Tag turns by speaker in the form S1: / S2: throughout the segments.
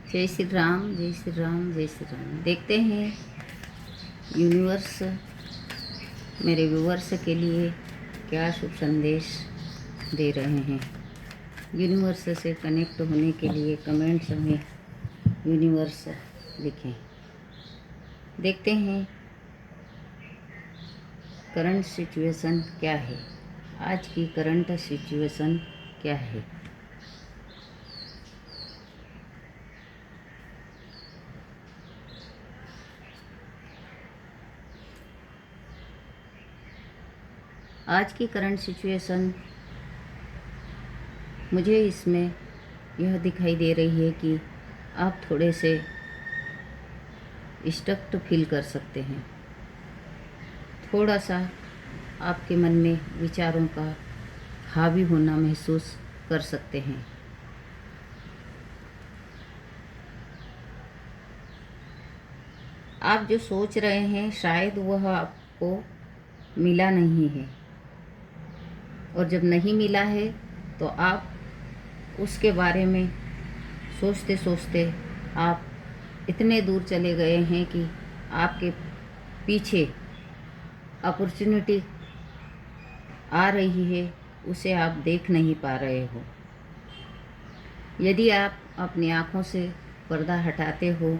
S1: जय श्री राम, जय श्री राम, जय श्री राम। देखते हैं यूनिवर्स मेरे व्यूवर्स के लिए क्या शुभ संदेश दे रहे हैं। यूनिवर्स से कनेक्ट होने के लिए कमेंट्स में यूनिवर्स लिखें। देखते हैं करंट सिचुएशन क्या है, आज की करंट सिचुएशन क्या है। आज की करंट सिचुएशन मुझे इसमें यह दिखाई दे रही है कि आप थोड़े से स्टक्ड फील कर सकते हैं। थोड़ा सा आपके मन में विचारों का हावी होना महसूस कर सकते हैं। आप जो सोच रहे हैं शायद वह आपको मिला नहीं है, और जब नहीं मिला है तो आप उसके बारे में सोचते सोचते आप इतने दूर चले गए हैं कि आपके पीछे अपॉर्चुनिटी आ रही है, उसे आप देख नहीं पा रहे हो। यदि आप अपनी आँखों से पर्दा हटाते हो,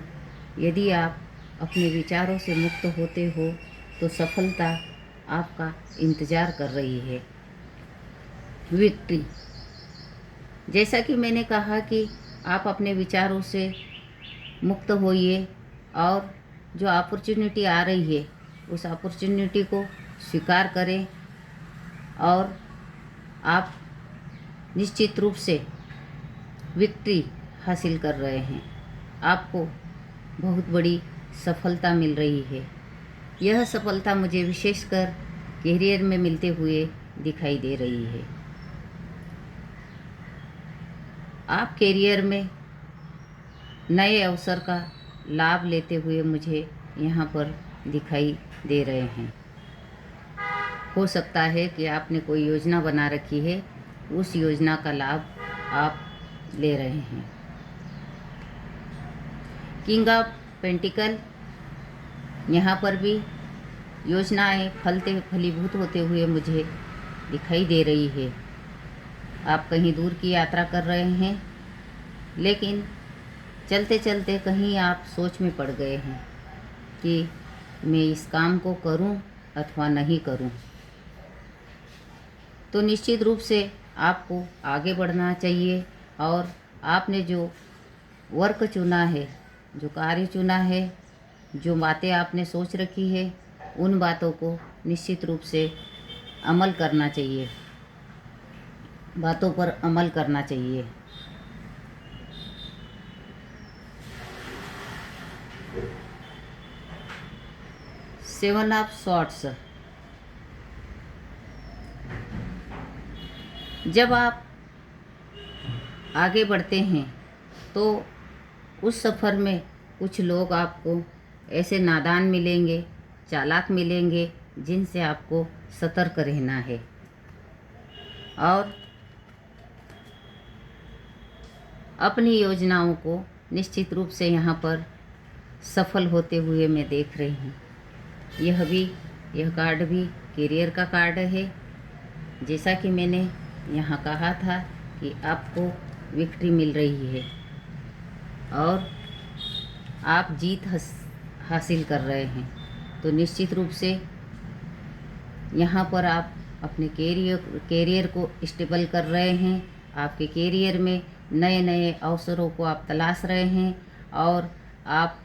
S1: यदि आप अपने विचारों से मुक्त होते हो, तो सफलता आपका इंतज़ार कर रही है। विक्ट्री, जैसा कि मैंने कहा कि आप अपने विचारों से मुक्त होइए और जो अपॉर्चुनिटी आ रही है उस अपॉर्चुनिटी को स्वीकार करें, और आप निश्चित रूप से विक्ट्री हासिल कर रहे हैं। आपको बहुत बड़ी सफलता मिल रही है। यह सफलता मुझे विशेषकर कैरियर में मिलते हुए दिखाई दे रही है। आप कैरियर में नए अवसर का लाभ लेते हुए मुझे यहाँ पर दिखाई दे रहे हैं। हो सकता है कि आपने कोई योजना बना रखी है, उस योजना का लाभ आप ले रहे हैं। किंग ऑफ पेंटिकल, यहाँ पर भी योजनाएं फलीभूत होते हुए मुझे दिखाई दे रही है। आप कहीं दूर की यात्रा कर रहे हैं, लेकिन चलते चलते कहीं आप सोच में पड़ गए हैं कि मैं इस काम को करूं अथवा नहीं करूं। तो निश्चित रूप से आपको आगे बढ़ना चाहिए, और आपने जो वर्क चुना है, जो कार्य चुना है, जो बातें आपने सोच रखी है, उन बातों को निश्चित रूप से अमल करना चाहिए, बातों पर अमल करना चाहिए। सेवन ऑफ सॉर्ड्स, जब आप आगे बढ़ते हैं तो उस सफ़र में कुछ लोग आपको ऐसे नादान मिलेंगे, चालाक मिलेंगे, जिनसे आपको सतर्क रहना है। और अपनी योजनाओं को निश्चित रूप से यहाँ पर सफल होते हुए मैं देख रही हूँ। यह कार्ड भी कैरियर का कार्ड है। जैसा कि मैंने यहाँ कहा था कि आपको विक्ट्री मिल रही है और आप जीत हासिल कर रहे हैं, तो निश्चित रूप से यहाँ पर आप अपने कैरियर को स्टेबल कर रहे हैं। आपके कैरियर में नए नए अवसरों को आप तलाश रहे हैं, और आप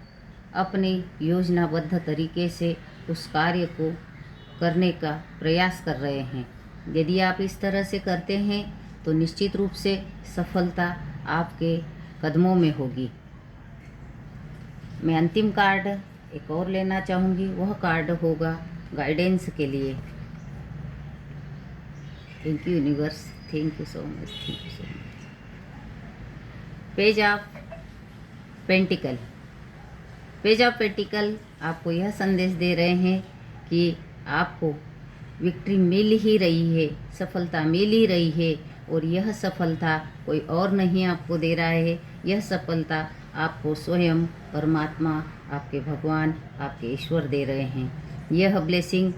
S1: अपनी योजनाबद्ध तरीके से उस कार्य को करने का प्रयास कर रहे हैं। यदि आप इस तरह से करते हैं तो निश्चित रूप से सफलता आपके कदमों में होगी। मैं अंतिम कार्ड एक और लेना चाहूँगी। वह कार्ड होगा गाइडेंस के लिए। Thank you universe, thank you so much, thank you so much. Page of pentacle, page of pentacle आपको यह संदेश दे रहे हैं कि आपको विक्ट्री मिल ही रही है, सफलता मिल ही रही है, और यह सफलता कोई और नहीं आपको दे रहा है। यह सफलता आपको स्वयं परमात्मा, आपके भगवान, आपके ईश्वर दे रहे हैं। यह ब्लेसिंग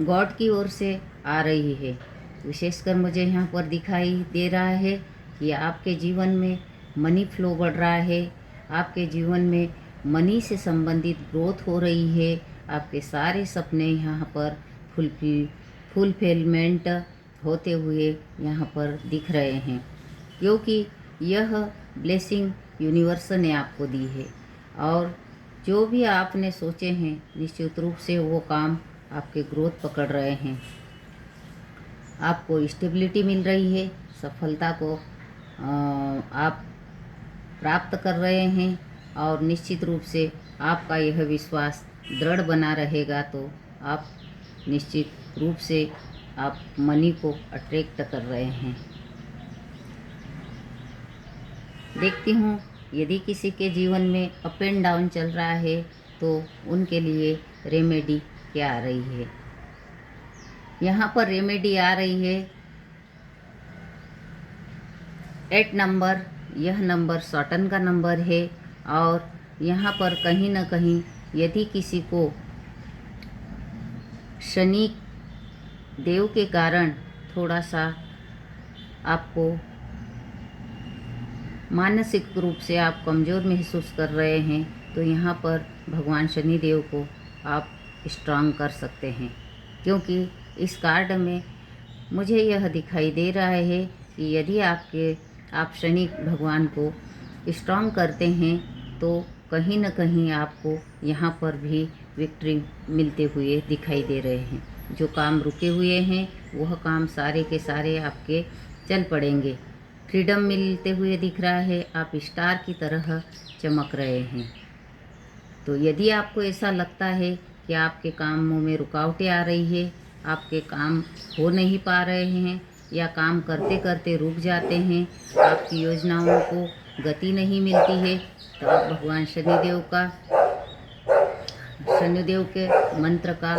S1: गॉड की ओर से आ रही है। विशेषकर मुझे यहाँ पर दिखाई दे रहा है कि आपके जीवन में मनी फ्लो बढ़ रहा है, आपके जीवन में मनी से संबंधित ग्रोथ हो रही है, आपके सारे सपने यहाँ पर फुलफिलमेंट होते हुए यहाँ पर दिख रहे हैं, क्योंकि यह ब्लेसिंग यूनिवर्स ने आपको दी है। और जो भी आपने सोचे हैं निश्चित रूप से वो काम आपके ग्रोथ पकड़ रहे हैं। आपको स्टेबिलिटी मिल रही है, सफलता को आप प्राप्त कर रहे हैं, और निश्चित रूप से आपका यह विश्वास दृढ़ बना रहेगा तो आप निश्चित रूप से आप मनी को अट्रैक्ट कर रहे हैं। देखती हूँ यदि किसी के जीवन में अप एंड डाउन चल रहा है तो उनके लिए रेमेडी क्या आ रही है। यहाँ पर रेमेडी आ रही है 8 नंबर। यह नंबर सॉटन का नंबर है, और यहाँ पर कहीं ना कहीं यदि किसी को शनि देव के कारण थोड़ा सा आपको मानसिक रूप से आप कमज़ोर महसूस कर रहे हैं, तो यहाँ पर भगवान शनि देव को आप स्ट्रांग कर सकते हैं, क्योंकि इस कार्ड में मुझे यह दिखाई दे रहा है कि यदि आप शनि भगवान को स्ट्रांग करते हैं तो कहीं न कहीं आपको यहाँ पर भी विक्ट्री मिलते हुए दिखाई दे रहे हैं। जो काम रुके हुए हैं वह काम सारे के सारे आपके चल पड़ेंगे। फ्रीडम मिलते हुए दिख रहा है, आप स्टार की तरह चमक रहे हैं। तो यदि आपको ऐसा लगता है कि आपके कामों में रुकावटें आ रही है, आपके काम हो नहीं पा रहे हैं, या काम करते करते रुक जाते हैं, आपकी योजनाओं को गति नहीं मिलती है, तो आप भगवान शनिदेव के मंत्र का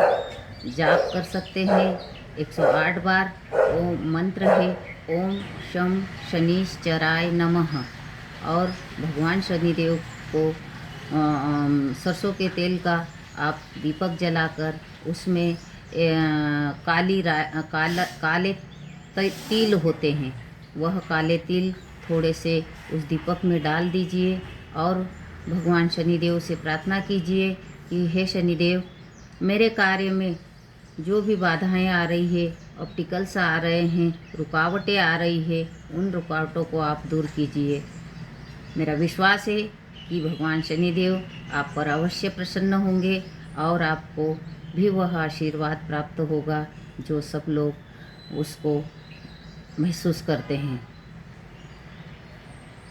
S1: जाप कर सकते हैं 108 बार। ओम मंत्र है ओम शम शनिश्चराय नमः, और भगवान शनिदेव को सरसों के तेल का आप दीपक जलाकर उसमें काले तिल होते हैं, वह काले तिल थोड़े से उस दीपक में डाल दीजिए, और भगवान शनिदेव से प्रार्थना कीजिए कि हे शनिदेव, मेरे कार्य में जो भी बाधाएं आ रही है, ऑब्स्टिकल्स आ रहे हैं, रुकावटें आ रही है, उन रुकावटों को आप दूर कीजिए। मेरा विश्वास है कि भगवान शनिदेव आप पर अवश्य प्रसन्न होंगे, और आपको भी वह आशीर्वाद प्राप्त होगा जो सब लोग उसको महसूस करते हैं।